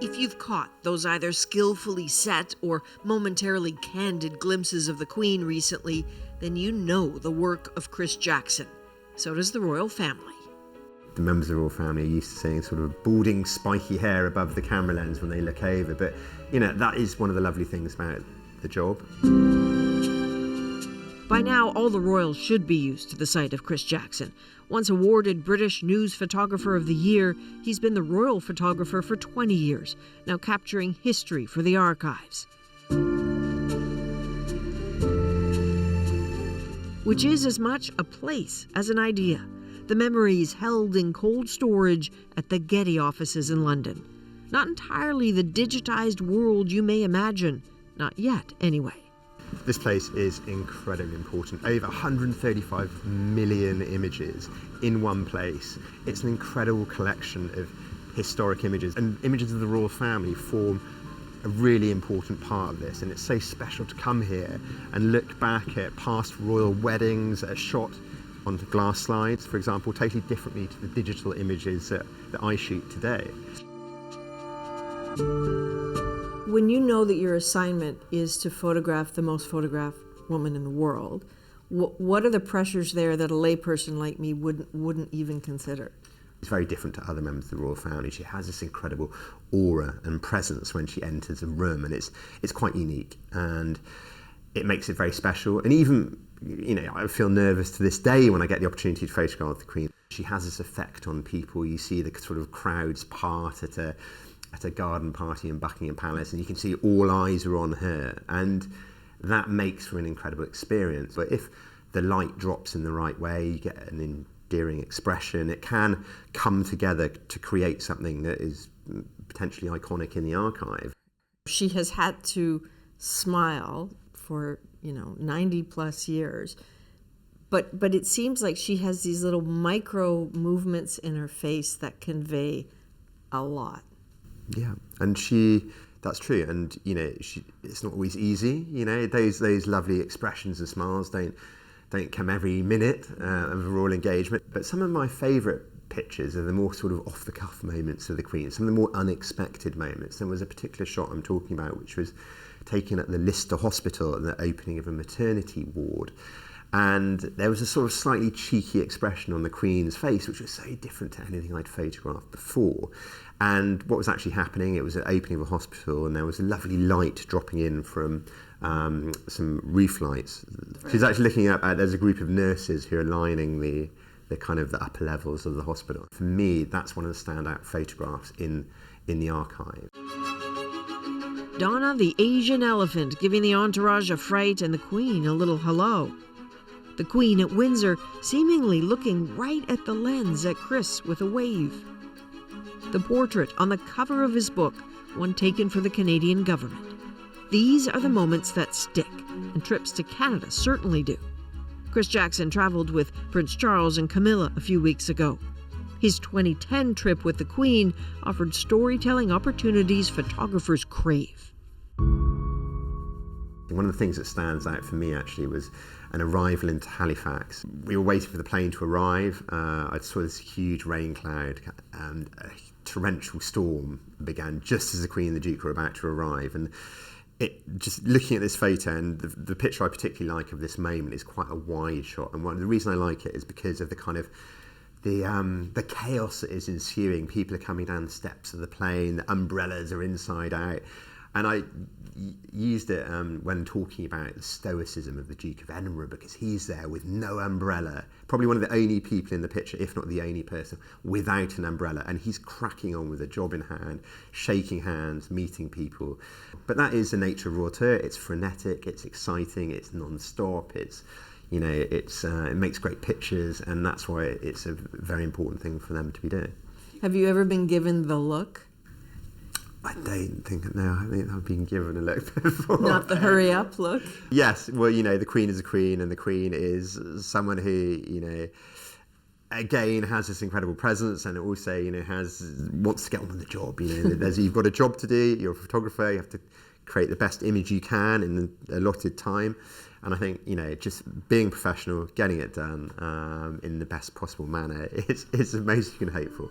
If you've caught those either skillfully set or momentarily candid glimpses of the Queen recently, then you know the work of Chris Jackson. So does the royal family. The members of the royal family are used to seeing sort of balding, spiky hair above the camera lens when they look over, but that is one of the lovely things about the job. By now, all the royals should be used to the sight of Chris Jackson. Once awarded British News Photographer of the Year, he's been the royal photographer for 20 years, now capturing history for the archives. Which is as much a place as an idea. The memories held in cold storage at the Getty offices in London. Not entirely the digitized world you may imagine. Not yet, anyway. This place is incredibly important. Over 135 million images in one place. It's an incredible collection of historic images, and images of the royal family form a really important part of this, and it's so special to come here and look back at past royal weddings, a shot onto glass slides, for example, totally differently to the digital images that I shoot today. When you know that your assignment is to photograph the most photographed woman in the world, what are the pressures there that a layperson like me wouldn't even consider? It's very different to other members of the royal family. She has this incredible aura and presence when she enters a room, and it's quite unique, and it makes it very special. And even, I feel nervous to this day when I get the opportunity to photograph the Queen. She has this effect on people. You see the sort of crowds part at a garden party in Buckingham Palace, and you can see all eyes are on her, and that makes for an incredible experience. But if the light drops in the right way, you get an endearing expression. It can come together to create something that is potentially iconic in the archive. She has had to smile for 90 plus years, but it seems like she has these little micro movements in her face that convey a lot. Yeah, and that's true, and it's not always easy. Those lovely expressions and smiles don't come every minute of a royal engagement. But some of my favourite pictures are the more sort of off the cuff moments of the Queen, some of the more unexpected moments. There was a particular shot I'm talking about which was taken at the Lister Hospital at the opening of a maternity ward. And there was a sort of slightly cheeky expression on the Queen's face, which was so different to anything I'd photographed before. And what was actually happening, it was an opening of a hospital, and there was a lovely light dropping in from some roof lights. She's actually looking up there's a group of nurses who are lining the kind of the upper levels of the hospital. For me, that's one of the standout photographs in the archive. Donna the Asian elephant giving the entourage a fright and the Queen a little hello. The Queen at Windsor seemingly looking right at the lens at Chris with a wave. The portrait on the cover of his book, one taken for the Canadian government. These are the moments that stick, and trips to Canada certainly do. Chris Jackson traveled with Prince Charles and Camilla a few weeks ago. His 2010 trip with the Queen offered storytelling opportunities photographers crave. One of the things that stands out for me actually was an arrival into Halifax. We were waiting for the plane to arrive. I saw this huge rain cloud, and a torrential storm began just as the Queen and the Duke were about to arrive. And just looking at this photo, and the picture I particularly like of this moment is quite a wide shot. And the reason I like it is because of the kind of the chaos that is ensuing. People are coming down the steps of the plane, the umbrellas are inside out. And I used it when talking about the stoicism of the Duke of Edinburgh, because he's there with no umbrella, probably one of the only people in the picture, if not the only person, without an umbrella, and he's cracking on with a job in hand, shaking hands, meeting people. But that is the nature of raw tour. It's frenetic, it's exciting, it's non-stop, it makes great pictures, and that's why it's a very important thing for them to be doing. Have you ever been given the look? I don't think, no, I think I've been given a look before. Not the hurry up look? Yes, well, the Queen is a Queen, and the Queen is someone who, again, has this incredible presence, and also, wants to get on with the job. You've got a job to do, you're a photographer, you have to create the best image you can in the allotted time. And I think, just being professional, getting it done in the best possible manner is the most you can hope for.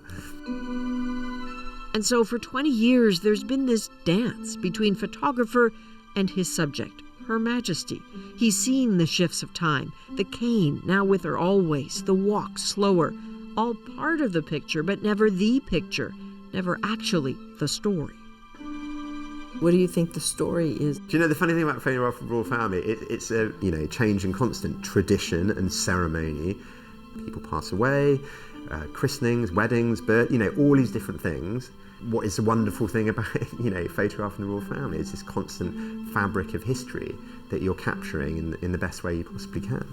And so for 20 years, there's been this dance between photographer and his subject, Her Majesty. He's seen the shifts of time, the cane now with her always, the walk slower, all part of the picture, but never the picture, never actually the story. What do you think the story is? Do you know the funny thing about photograph of the royal family? It's a change and constant tradition and ceremony. People pass away, christenings, weddings, birth, all these different things. What is the wonderful thing about photographing the royal family is this constant fabric of history that you're capturing in the best way you possibly can.